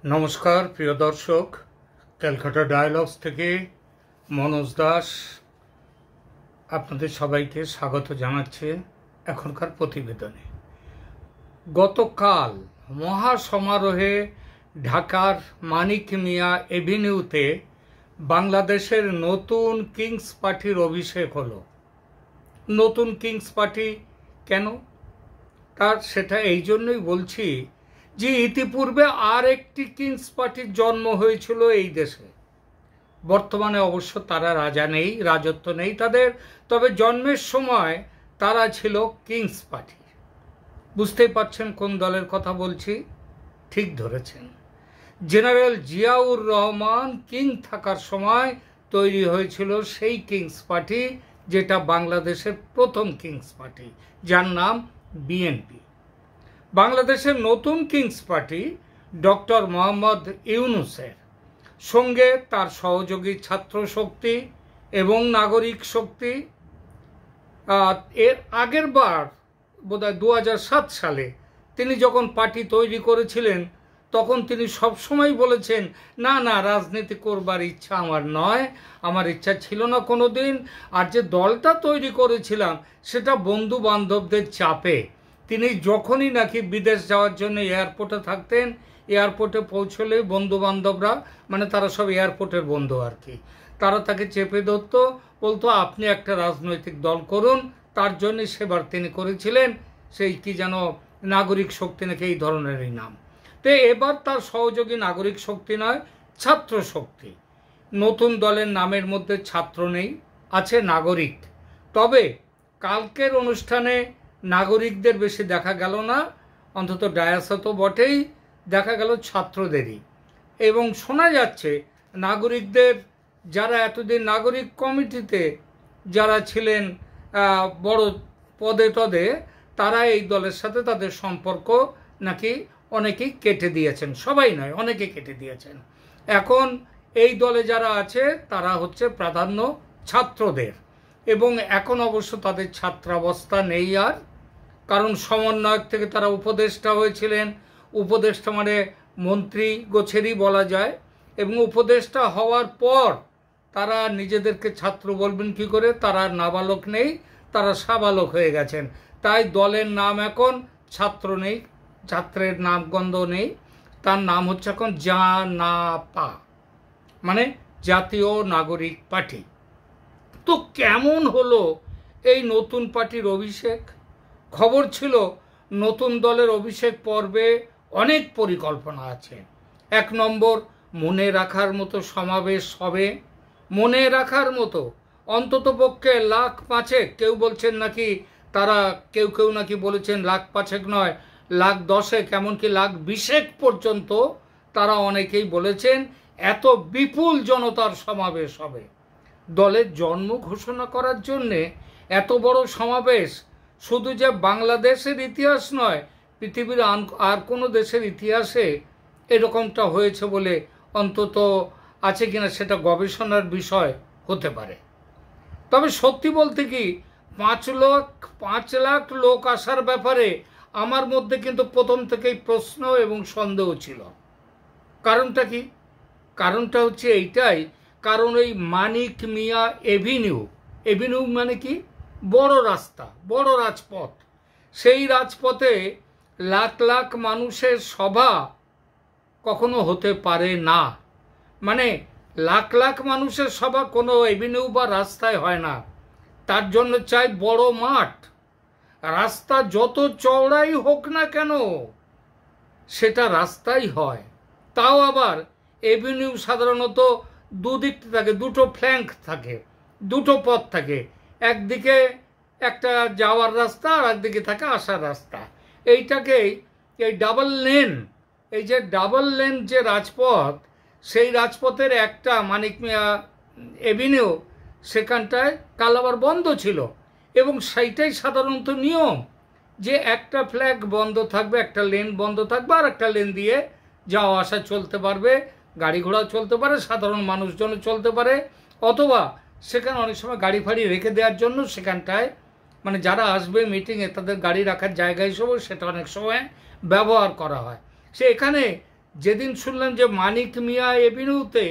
নমস্কার প্রিয় দর্শক, ক্যালকাটা ডায়ালগস থেকে মনোজ দাস আপনাদের সবাইকে স্বাগত জানাচ্ছে এখনকার প্রতিবেদনে। গতকাল মহাসমারোহে ঢাকার মানিক মিয়া এভিনিউতে বাংলাদেশের নতুন কিংস পার্টির অভিষেক হলো। নতুন কিংস পার্টি কেন? তার সেটা এই জন্যই বলছি যে ইতিপূর্বে আর একটি কিংস পার্টির জন্ম হয়েছিল এই দেশে। বর্তমানে অবশ্য তারা রাজা নেই, রাজত্ব নেই তাদের, তবে জন্মের সময় তারা ছিল কিংস পার্টি। বুঝতেই পারছেন কোন দলের কথা বলছি? ঠিক ধরেছেন, জেনারেল জিয়াউর রহমান কিং থাকার সময় তৈরি হয়েছিল সেই কিংস পার্টি, যেটা বাংলাদেশের প্রথম কিংস পার্টি, যার নাম বিএনপি। বাংলাদেশের নতুন কিংস পার্টি ডক্টর মোহাম্মদ ইউনূসের সঙ্গে তার সহযোগী ছাত্র শক্তি এবং নাগরিক শক্তি। এর আগের বার বোধহয় 2007 সালে তিনি যখন পার্টি তৈরি করেছিলেন, তখন তিনি সবসময় বলেছেন, না না, রাজনীতি করবার ইচ্ছা আমার নয়, আমার ইচ্ছা ছিল না কোনো দিন। আর যে দলটা তৈরি করেছিলাম সেটা বন্ধু বান্ধবদের চাপে। তিনি যখনই নাকি বিদেশ যাওয়ার জন্য এয়ারপোর্টে থাকতেন, এয়ারপোর্টে পৌঁছলেই বন্ধু বান্ধবরা, মানে তারা সব এয়ারপোর্টের বন্ধু আর কি, তারা তাকে চেপে ধরতো, বলতো আপনি একটা রাজনৈতিক দল করুন। তার জন্য সেবার তিনি করেছিলেন সেই কি যেন নাগরিক শক্তি নাকি এই ধরনেরই নাম। তো এবার তার সহযোগী নাগরিক শক্তি নয়, ছাত্র শক্তি। নতুন দলের নামের মধ্যে ছাত্র নেই, আছে নাগরিক। তবে কালকের অনুষ্ঠানে নাগরিকদের বেশি দেখা গেল না, অন্তত ডায়াসে তো বটেই, দেখা গেল ছাত্রদেরই। এবং শোনা যাচ্ছে নাগরিকদের যারা এতদিন নাগরিক কমিটিতে যারা ছিলেন বড় পদে টদে, তারা এই দলের সাথে তাদের সম্পর্ক নাকি অনেকেই কেটে দিয়েছেন, সবাই নয়, অনেকে কেটে দিয়েছেন। এখন এই দলে যারা আছে তারা হচ্ছে প্রাধান্য ছাত্রদের, এবং এখন অবশ্য তাদের ছাত্রাবস্থা নেই আর, কারণ সমন্বয়ক থেকে তারা উপদেষ্টা হয়েছিলেন। উপদেষ্টা মানে মন্ত্রী গোছেরই বলা যায়, এবং উপদেষ্টা হওয়ার পর তারা নিজেদেরকে ছাত্র বলবেন কি করে? তারা নাবালক নেই, তারা সাবালক হয়ে গেছেন। তাই দলের নাম এখন ছাত্র নেই, ছাত্রের নামগন্ধ নেই, তার নাম হচ্ছে এখন জানাপা, মানে জাতীয় নাগরিক পার্টি। তো কেমন হলো এই নতুন পার্টির অভিষেক? খবর ছিল নতুন দলের অভিষেক পর্বে অনেক পরিকল্পনা আছে। 1 নম্বর, মনে রাখার মতো সমাবেশ হবে, মনে রাখার মতো, অন্তত পক্ষে 5,000, কেউ বলছেন নাকি তারা, কেউ নাকি বলেছেন 5,000 নয়, 10,000, এমনকি 20,000 পর্যন্ত তারা অনেকেই বলেছেন এত বিপুল জনতার সমাবেশ হবে। দলের জন্ম ঘোষণা করার জন্যে এত বড় সমাবেশ শুধু যে বাংলাদেশের ইতিহাস নয়, পৃথিবীর আর কোনো দেশের ইতিহাসে এরকমটা হয়েছে বলে অন্তত আছে কিনা সেটা গবেষণার বিষয় হতে পারে। তবে সত্যি বলতে কি, 5 লাখ লোক আসার ব্যাপারে আমার মধ্যে কিন্তু প্রথম থেকেই প্রশ্ন এবং সন্দেহ ছিল। কারণটা কি? কারণটা হচ্ছে এইটাই, কারণ ওই মানিক মিয়া এভিনিউ মানে কি? বড় রাস্তা, বড় রাজপথ। সেই রাজপথে লাখ লাখ মানুষের সভা কখনো হতে পারে না। মানে লাখ লাখ মানুষের সভা কোনো এভিনিউ বা রাস্তায় হয় না, তার জন্য চাই বড় মাঠ। রাস্তা যত চওড়াই হোক না কেন, সেটা রাস্তাই হয়। তাও আবার এভিনিউ সাধারণত দুদিক থাকে, দুটো ফ্ল্যাঙ্ক থাকে, দুটো পথ থাকে, একদিকে একটা যাওয়ার রাস্তা আর একদিকে থাকে আসার রাস্তা। এইটাকেই এই ডাবল লেন, এই যে ডাবল লেন যে রাজপথ, সেই রাজপথের একটা মানিক মিয়া এভিনিউ, সেখানটায় কাল আবার বন্ধ ছিল, এবং সেইটাই সাধারণত নিয়ম, যে একটা ফ্ল্যাগ বন্ধ থাকবে, একটা লেন বন্ধ থাকবে, আর একটা লেন দিয়ে যাওয়া আসা চলতে পারবে, গাড়ি ঘোড়া চলতে পারে, সাধারণ মানুষজনও চলতে পারে, অথবা সেখানে অনেক সময় গাড়ি ফাড়ি রেখে দেওয়ার জন্য সেখানটায়, মানে যারা আসবে মিটিংয়ে তাদের গাড়ি রাখার জায়গা হিসেবেও সেটা অনেক সময় ব্যবহার করা হয়। সে এখানে যেদিন শুনলাম যে মানিক মিয়া এভিনিউতে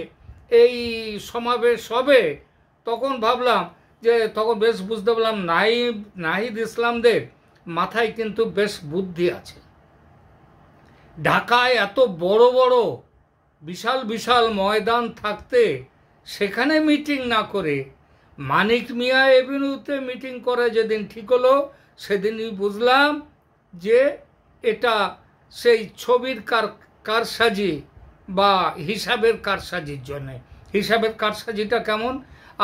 এই সমাবেশ হবে, তখন ভাবলাম যে তখন বেশ বুঝতে পারলাম নাহিদ ইসলামদের মাথায় কিন্তু বেশ বুদ্ধি আছে। ঢাকায় এত বড় বড় বিশাল বিশাল ময়দান থাকতে সেখানে মিটিং না করে মানিক মিয়া এভিনিউতে মিটিং করে যেদিন ঠিক হলো, সেদিনই বুঝলাম যে এটা সেই ছবির কারসাজি বা হিসাবের কারসাজির জন্যে। হিসাবের কারসাজিটা কেমন?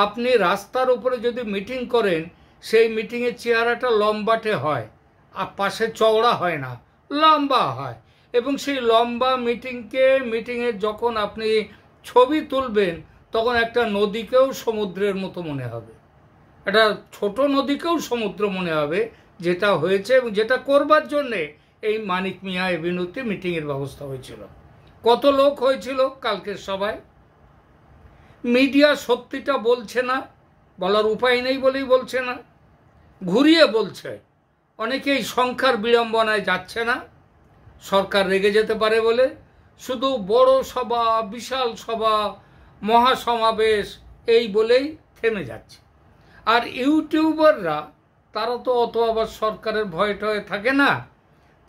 আপনি রাস্তার উপরে যদি মিটিং করেন, সেই মিটিংয়ের চেহারাটা লম্বাটে হয় আর পাশে চওড়া হয় না, লম্বা হয়, এবং সেই লম্বা মিটিংয়ের যখন আপনি ছবি তুলবেন তখন একটা নদীকেও সমুদ্রের মতো মনে হবে, একটা ছোট নদীকেও সমুদ্র মনে হবে। যেটা হয়েছে এবং যেটা করবার জন্যে এই মানিক মিয়া এভিনিউতে মিটিংয়ের ব্যবস্থা হয়েছিল। কত লোক হয়েছিল কালকের সভায়? মিডিয়া সত্যিটা বলছে না, বলার উপায় নেই বলেই বলছে না, ঘুরিয়ে বলছে। অনেকেই সংখ্যার বিড়ম্বনায় যাচ্ছে না, সরকার রেগে যেতে পারে বলে। শুধু বড় সভা, বিশাল সভা, মহাসমাবেশ এই বলেই থেমে যাচ্ছে। আর ইউটিউবাররা তারা তো অত আবার সরকারের ভয় টয়ে থাকে না,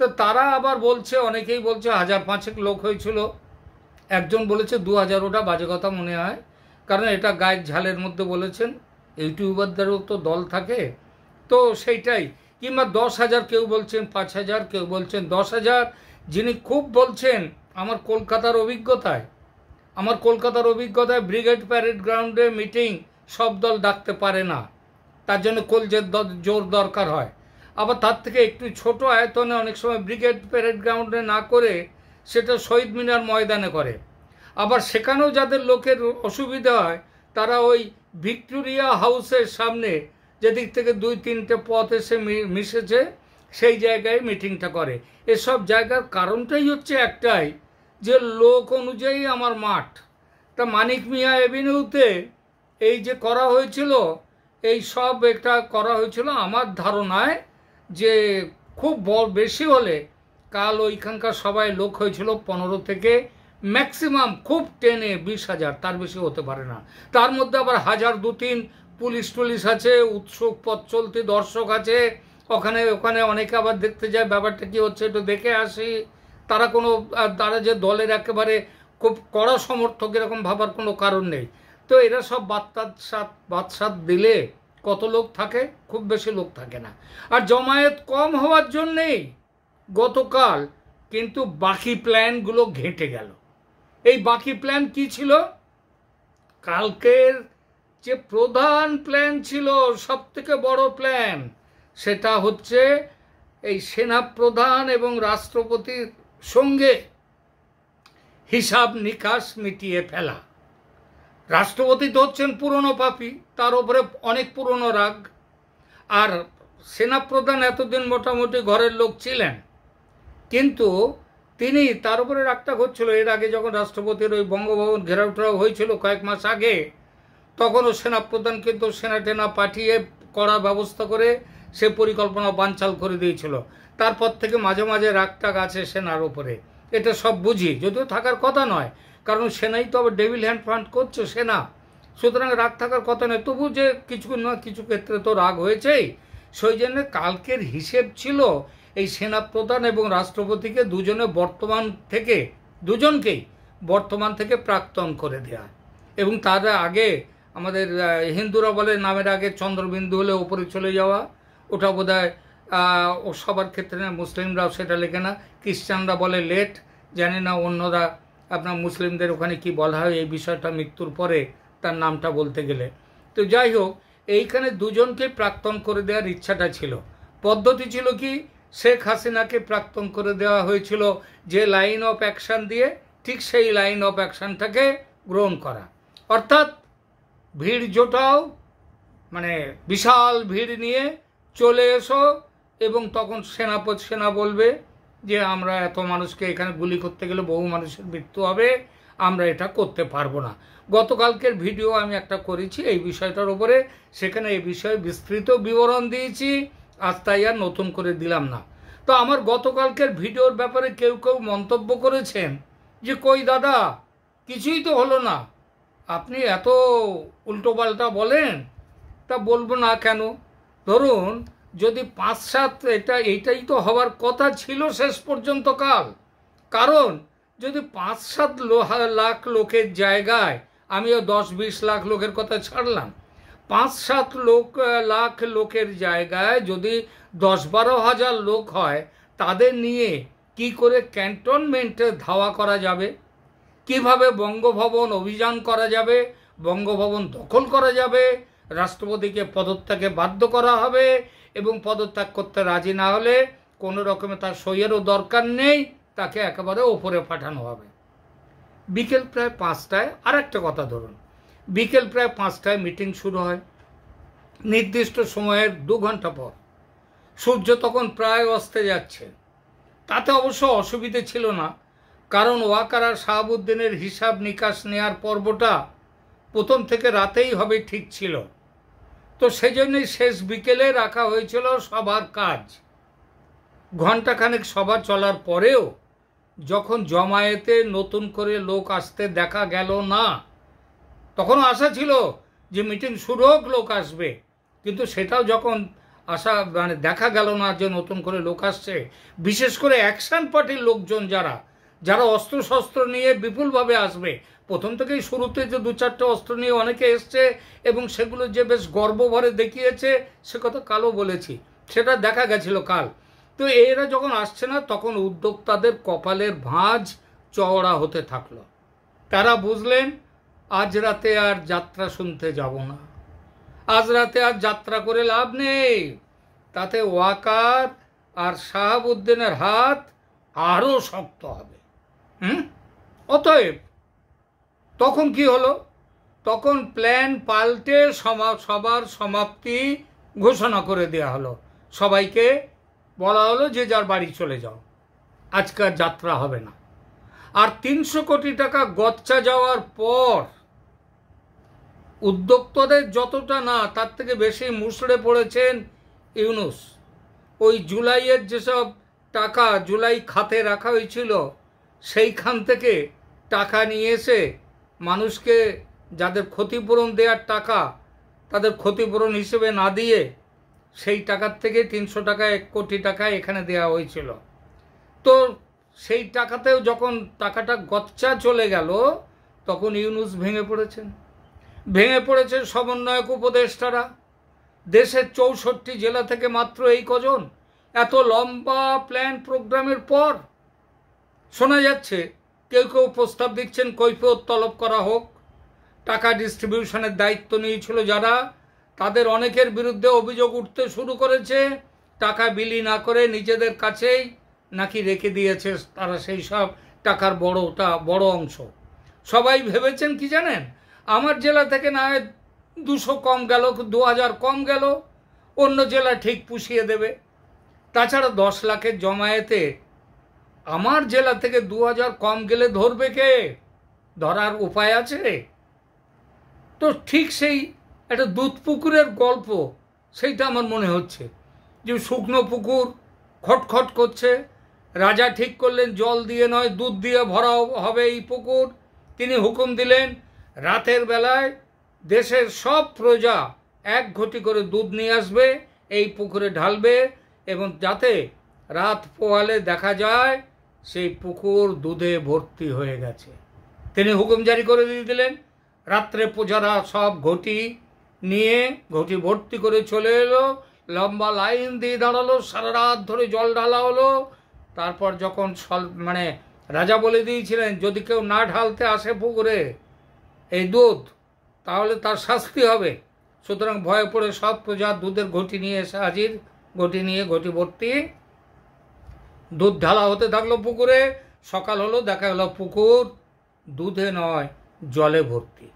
তো তারা আবার বলছে, অনেকেই বলছে 1000-5 লোক হয়েছিল, একজন বলেছে 2000, ওটা বাজে কথা মনে হয়, কারণ এটা গায়ের ঝালের মধ্যে বলেছেন। ইউটিউবারদেরও তো দল থাকে, তো সেইটাই। কিংবা 10,000 কেউ বলছেন, 5,000 কেউ বলছেন 10,000। যিনি খুব বলছেন আমার কলকাতার অভিজ্ঞতায় ব্রিগেড প্যারেড গ্রাউন্ডে মিটিং সব দল ডাকতে পারে না, তার জন্য কলজের জোর দরকার হয়। আবার তার থেকে একটু ছোট আয়তনে অনেক সময় ব্রিগেড প্যারেড গ্রাউন্ডে না করে সেটা শহীদ মিনার ময়দানে করে। আবার সেখানেও যাদের লোকের অসুবিধা হয় তারা ওই ভিক্টোরিয়া হাউসের সামনে, যেদিক থেকে 2-3টে পথ এসে মিশেছে, সেই জায়গায় মিটিংটা করে। এসব জায়গার কারণটাই হচ্ছে একটাই, যে লোক অনুযায়ী আমার মাঠ। তা মানিক মিয়া এভিনিউতে এই যে করা হয়েছিল, এই সব একটা করা হয়েছিল আমার ধারণায় যে খুব বেশি হলে কাল ওইখানকার সবাই লোক হয়েছিল 15 থেকে ম্যাক্সিমাম খুব টেনে 20,000, তার বেশি হতে পারে না। তার মধ্যে আবার 1,000-2-3 পুলিশ আছে, উৎসুক পথ চলতি দর্শক আছে, ওখানে অনেকে আবার দেখতে যায় ব্যাপারটা কি হচ্ছে, একটু দেখে আসি। তারা যে দলের একেবারে খুব কড়া সমর্থক এরকম ভাবার কোনো কারণ নেই। তো এরা সব বাদসাত দিলে কত লোক থাকে? খুব বেশি লোক থাকে না। আর জমায়েত কম হওয়ার জন্যেই গতকাল কিন্তু বাকি প্ল্যানগুলো ঘেঁটে গেল। এই বাকি প্ল্যান কি ছিল? কালকের যে প্রধান প্ল্যান ছিল, সব থেকে বড় প্ল্যান, সেটা হচ্ছে এই সেনাপ্রধান এবং রাষ্ট্রপতির সঙ্গে হিসাব নিকাশ মিটিয়ে ফেলা। রাষ্ট্রপতি তো হচ্ছেন পুরনো পাপী, তার উপরে অনেক পুরনো রাগ। আর সেনাপ্রধান এতদিন মোটামুটি ঘরের লোক ছিলেন, কিন্তু তিনি তার উপরে রাগটা হচ্ছিল। এর আগে যখন রাষ্ট্রপতির ওই বঙ্গভবন ঘেরাও টেরাও হয়েছিল কয়েক মাস আগে, তখনও সেনাপ্রধান কিন্তু সেনা টেনা পাঠিয়ে কড়া ব্যবস্থা করে সে পরিকল্পনা বানচাল করে দিয়েছিল। তারপর থেকে মাঝে মাঝে রাগটাগ আছে সেনার উপরে, এটা সব বুঝি, যদিও থাকার কথা নয়, কারণ সেনাই তো আবার ডেভিল হ্যান্ড ফান্ড করছে সেনা, সুতরাং রাগ থাকার কথা নয়। তবু যে কিছু না কিছু ক্ষেত্রে তো রাগ হয়েছেই। সেই জন্য কালকের হিসেব ছিল এই সেনাপ্রধান এবং রাষ্ট্রপতিকে দুজনকেই বর্তমান থেকে প্রাক্তন করে দেয়া। এবং তার আগে আমাদের হিন্দুরা বলে নামের আগে চন্দ্রবিন্দু হলে ওপরে চলে যাওয়া, ওটা বোধ হয় ও সবার ক্ষেত্রে না, মুসলিমরাও সেটা লেখে না, খ্রিস্টানরা বলে লেট, জানি না অন্যরা আপনার মুসলিমদের ওখানে কি বলা হয় এই বিষয়টা মৃত্যুর পরে তার নামটা বলতে গেলে। তো যাই হোক, এইখানে দুজনকে প্রাক্তন করে দেওয়ার ইচ্ছাটা ছিল। পদ্ধতি ছিল কি, শেখ হাসিনাকে প্রাক্তন করে দেওয়া হয়েছিল যে লাইন অফ অ্যাকশান দিয়ে, ঠিক সেই লাইন অফ অ্যাকশানটাকে গ্রহণ করা, অর্থাৎ ভিড় জোটাও, মানে বিশাল ভিড় নিয়ে চলে এসো, এবং তখন সেনা বলবে যে আমরা এত মানুষকে এখানে গুলি করতে গেলে বহু মানুষের মৃত্যু হবে, আমরা এটা করতে পারবো না। গতকালকের ভিডিও আমি একটা করেছি এই বিষয়টার উপরে, সেখানে এই বিষয়ে বিস্তৃত বিবরণ দিয়েছি, আজ তাই আর নতুন করে দিলাম না। তো আমার গতকালকের ভিডিওর ব্যাপারে কেউ কেউ মন্তব্য করেছেন যে কই দাদা কিছুই তো হলো না, আপনি এত উল্টোপাল্টা বলেন। তা বলবো না কেন? ধরুন যদি 5-7 এইটাই তো হওয়ার কথা ছিল শেষ পর্যন্ত কাল। কারণ যদি 5-7 লাখ লোকের জায়গায়, আমিও 10-20 লাখ লোকের কথা ছাড়লাম, 5-7 লাখ লোকের জায়গায় যদি 10-12 হাজার লোক হয়, তাদের নিয়ে কি করে ক্যান্টনমেন্টে ধাওয়া করা যাবে, কিভাবে বঙ্গভবন অভিযান করা যাবে, বঙ্গভবন দখল করা যাবে, রাষ্ট্রপতিকে পদত্যাগে বাধ্য করা হবে, এবং পদত্যাগ করতে রাজি না হলে কোনো রকমে তার সইয়েরও দরকার নেই, তাকে একেবারে ওপরে পাঠানো হবে। বিকেল প্রায় 5টায়, আর একটা কথা ধরুন, বিকেল প্রায় 5টায় মিটিং শুরু হয়, নির্দিষ্ট সময়ের 2 ঘন্টা পর সূর্য তখন প্রায় অস্তে যাচ্ছে। তাতে অবশ্য অসুবিধে ছিল না, কারণ ওয়াকার আর শাহাবুদ্দিনের হিসাব নিকাশ নেয়ার পর্বটা প্রথম থেকে রাতেই হবে ঠিক ছিল। তো সেজন্যই শেষ বিকেলে রাখা হয়েছিল সবার কাজ। ঘণ্টাখানেক সভা চলার পরেও যখন জমায়েতে নতুন করে লোক আসতে দেখা গেল না, তখনও আশা ছিল যে মিটিং শুরু হোক, লোক আসবে, কিন্তু সেটাও যখন দেখা গেল না যে নতুন করে লোক আসছে, বিশেষ করে অ্যাকশন পার্টির লোকজন যারা অস্ত্রশস্ত্র নিয়ে বিপুলভাবে আসবে। প্রথম থেকেই শুরুতে যে 2-4টে অস্ত্র নিয়ে অনেকে এসছে এবং সেগুলো যে বেশ গর্বভরে দেখিয়েছে, সে কথা কালও বলেছি, সেটা দেখা গেছিল কাল। তো এরা যখন আসছে না, তখন উদ্যোক্তাদের কপালের ভাঁজ চওড়া হতে থাকলো। তারা বুঝলেন আজ রাতে আর যাত্রা শুনতে যাব না, আজ রাতে আর যাত্রা করে লাভ নেই, তাতে ওয়াকার আর শাহাবুদ্দিনের হাত আরও শক্ত হবে। অতএব তখন কি হলো? তখন প্ল্যান পাল্টে সবার সমাপ্তি ঘোষণা করে দেওয়া হলো। সবাইকে বলা হলো যে যার বাড়ি চলে যাও, আজকে আর যাত্রা হবে না। আর 300 কোটি টাকা গচ্চা যাওয়ার পর উদ্যোক্তাদের যতটা না, তার থেকে বেশি মুষড়ে পড়েছেন ইউনূস। ওই জুলাইয়ের যেসব টাকা জুলাই খাতে রাখা হয়েছিল, সেইখান থেকে টাকা নিয়ে এসে মানুষকে যাদের ক্ষতিপূরণ দেওয়ার টাকা, তাদের ক্ষতিপূরণ হিসেবে না দিয়ে সেই টাকার থেকে 300 টাকা 1 কোটি টাকা এখানে দেওয়া হয়েছিল। তো সেই টাকাতেও যখন টাকাটা গচ্চা চলে গেল, তখন ইউনূস ভেঙে পড়েছে সমন্বয়ক উপদেষ্টারা। দেশের 64 জেলা থেকে মাত্র এই কজন, এত লম্বা প্ল্যান প্রোগ্রামের পর শোনা যাচ্ছে কেউ প্রস্তাব দিচ্ছেন কৈফিয়ত তলব করা হোক। টাকা ডিস্ট্রিবিউশনের দায়িত্ব নিয়েছিল যারা, তাদের অনেকের বিরুদ্ধে অভিযোগ উঠতে শুরু করেছে, টাকা বিলি না করে নিজেদের কাছেই নাকি রেখে দিয়েছে তারা সেই সব টাকার বড় অংশ। সবাই ভেবেছেন কি জানেন, আমার জেলা থেকে না হয় 200 কম গেল, 2000 কম গেল, অন্য জেলা ঠিক পুষিয়ে দেবে। তাছাড়া 10 লাখের জমায়েতে আমার জেলা থেকে 2000 কম গেলে ধরবে কে? ধরার উপায় আছে? তো ঠিক সেই একটা দুধ পুকুরের গল্প, সেইটা আমার মনে হচ্ছে যে শুকনো পুকুর খটখট করছে, রাজা ঠিক করলেন জল দিয়ে নয় দুধ দিয়ে ভরা হবে এই পুকুর। তিনি হুকুম দিলেন রাতের বেলায় দেশের সব প্রজা 1 ঘটি করে দুধ নিয়ে আসবে, এই পুকুরে ঢালবে, এবং যাতে রাত পোহালে দেখা যায় সেই পুকুর দুধে ভর্তি হয়ে গেছে। তিনি হুকুম জারি করে দিয়ে দিলেন। রাত্রে প্রজারা সব ঘটি নিয়ে ঘটি ভর্তি করে চলে এলো, লম্বা লাইন দিয়ে দাঁড়ালো, সারা রাত ধরে জল ঢালা হলো। তারপর যখন রাজা বলে দিয়েছিলেন যদি কেউ না ঢালতে আসে পুকুরে এই দুধ, তাহলে তার শাস্তি হবে। সুতরাং ভয়ে পড়ে সব প্রজা দুধের ঘটি নিয়ে এসে হাজির, ঘটি নিয়ে ঘটি ভর্তি দুধ ঢালা হতে থাকলো পুকুরে। সকাল হলো, দেখা গেল পুকুর দুধে নয় জলে ভর্তি।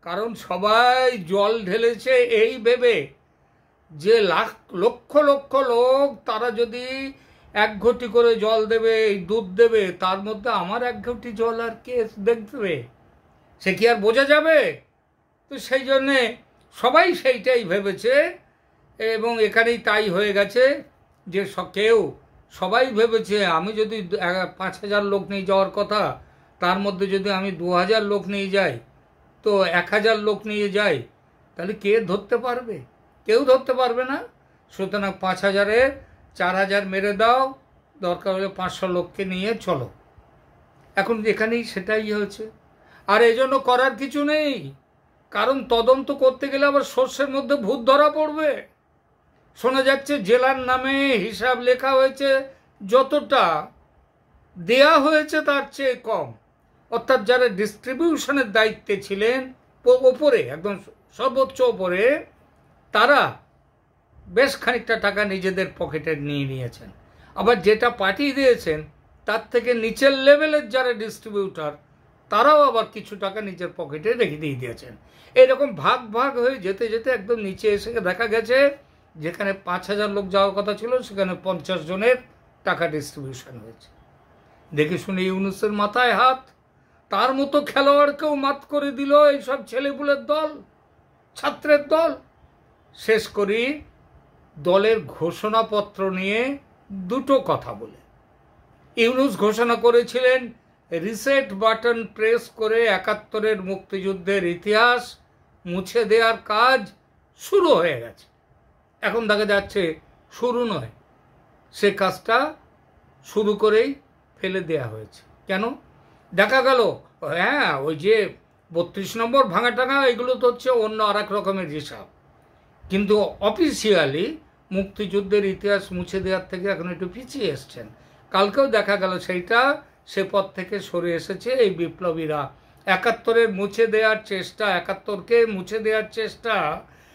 কারণ সবাই জল ঢেলেছে এই ভেবে যে লক্ষ লক্ষ লোক তারা যদি 1 ঘটি করে জল দেবে, এই দুধ দেবে, তার মধ্যে আমার 1 ঘটি জল আর কে দেখবে, সে কি আর বোঝা যাবে? তো সেই জন্যে সবাই সেইটাই ভেবেছে, এবং এখানেই তাই হয়ে গেছে যে কেউ সবাই ভেবেছে আমি যদি 5,000 লোক নিয়ে যাওয়ার কথা, তার মধ্যে যদি আমি 2,000 লোক নিয়ে যাই, তো 1,000 লোক নিয়ে যাই, তাহলে কে ধরতে পারবে? কেউ ধরতে পারবে না। সুতরাং 5,000-এর 4,000 মেরে দাও, দরকার হলে 500 লোককে নিয়ে চলো। এখন এখানেই সেটাই হয়েছে। আর এজন্য করার কিছু নেই, কারণ তদন্ত করতে গেলে আবার সর্ষের মধ্যে ভূত ধরা পড়বে। শোনা যাচ্ছে জেলার নামে হিসাব লেখা হয়েছে, যতটা দেয়া হয়েছে তার চেয়ে কম। অর্থাৎ যারা ডিস্ট্রিবিউশনের দায়িত্বে ছিলেন ওপরে, একদম সর্বোচ্চ ওপরে, তারা বেশ খানিকটা টাকা নিজেদের পকেটে নিয়ে নিয়েছেন। আবার যেটা পাঠিয়ে দিয়েছেন তার থেকে নিচের লেভেলের যারা ডিস্ট্রিবিউটার, তারাও আবার কিছু টাকা নিজের পকেটে রেখে দিয়ে দিয়েছেন। এরকম ভাগ ভাগ হয়ে যেতে যেতে একদম নিচে এসে দেখা গেছে যেখানে 5,000 লোক যাওয়ার কথা ছিল, সেখানে 50 জনের টাকা ডিস্ট্রিবিউশন হয়েছে। দেখে শুনে ইউনূসের মাথায় হাত। তার মতো খেলোয়াড়কেও মাত করে দিল এইসব ছেলেপুলের দল, ছাত্রের দল। শেষ করি দলের ঘোষণাপত্র নিয়ে দুটো কথা বলে। ইউনূস ঘোষণা করেছিলেন রিসেট বাটন প্রেস করে 71-এর মুক্তিযুদ্ধের ইতিহাস মুছে দেওয়ার কাজ শুরু হয়ে গেছে। এখন দেখা যাচ্ছে শুরু নয়, সে কাজটা শুরু করেই ফেলে দেয়া হয়েছে। কেন? দেখা গেল হ্যাঁ, ওই যে 32 নম্বর ভাঙাটাঙা, এগুলো তো হচ্ছে অন্য আর এক রকমের হিসাব, কিন্তু অফিসিয়ালি মুক্তিযুদ্ধের ইতিহাস মুছে দেওয়ার থেকে এখন একটু পিছিয়ে এসছেন। কালকেও দেখা গেল সেইটা সে পথ থেকে সরে এসেছে এই বিপ্লবীরা। 71-এর মুছে দেওয়ার চেষ্টা, 71-কে মুছে দেওয়ার চেষ্টা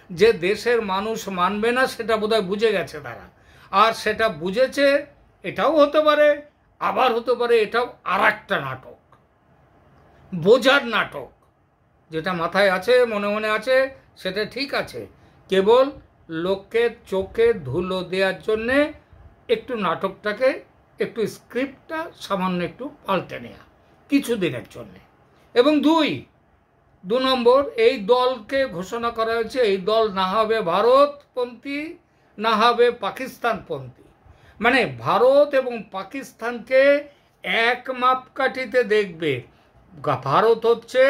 যে দেশের মানুষ মানবে না, সেটা বোধহয় বুঝে গেছে তারা। আর সেটা বুঝেছে, এটাও হতে পারে, আবার হতে পারে এটাও আর একটা নাটক, বোঝার নাটক। যেটা মাথায় আছে, মনে মনে আছে, সেটা ঠিক আছে, কেবল লোককে চোখে ধুলো দেওয়ার জন্যে একটু নাটকটাকে, একটু স্ক্রিপ্টটা সামান্য একটু পাল্টে নেওয়া কিছুদিনের জন্যে। এবং দু নম্বর, এই দলকে ঘোষণা করা হয়েছে এই দল না হবে ভারতপন্থী, না হবে পাকিস্তানপন্থী। মানে ভারত এবং পাকিস্তানকে এক মাপকাঠিতে দেখবে। ভারত হচ্ছে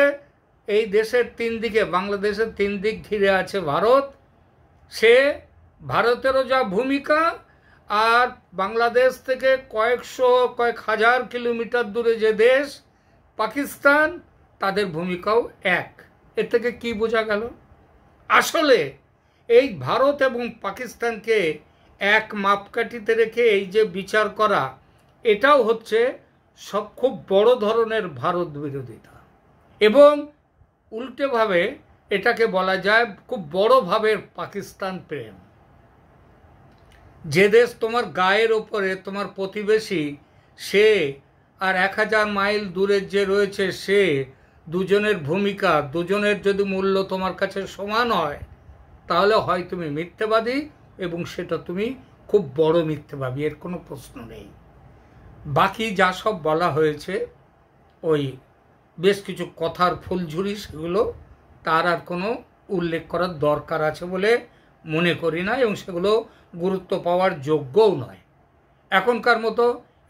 এই দেশের 3 দিকে, বাংলাদেশের 3 দিক ঘিরে আছে ভারত, সে ভারতেরও যা ভূমিকা, আর বাংলাদেশ থেকে কয়েক হাজার কিলোমিটার দূরে যে দেশ পাকিস্তান, তাদের ভূমিকাও এক। এর থেকে কি বোঝা গেল? আসলে এই ভারত এবং পাকিস্তানকে এক মাপকাঠিতে রেখে এই যে বিচার করা, এটাও হচ্ছে সব খুব বড় ধরনের ভারত বিরোধিতা। এবং উল্টেভাবে এটাকে বলা যায় খুব বড় ভাবের পাকিস্তান প্রেম। যে দেশ তোমার গায়ের ওপরে, তোমার প্রতিবেশী সে, আর 1000 মাইল দূরের যে রয়েছে সে, দুজনের ভূমিকা, দুজনের যদি মূল্য তোমার কাছে সমান হয়, তাহলে হয় তুমি মিথ্যেবাদী, এবং সেটা তুমি খুব বড় মিথ্যেবাদী, এর কোনো প্রশ্ন নেই। বাকি যা সব বলা হয়েছে, ওই বেশ কিছু কথার ফুলঝুরি, সেগুলো তার আর কোনো উল্লেখ করার দরকার আছে বলে মনে করি না, এবং সেগুলো গুরুত্ব পাওয়ার যোগ্যও নয়। এখনকার মতো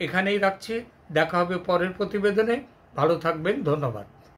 এখানেই রাখছি, দেখা হবে পরের প্রতিবেদনে। ভালো থাকবেন, ধন্যবাদ।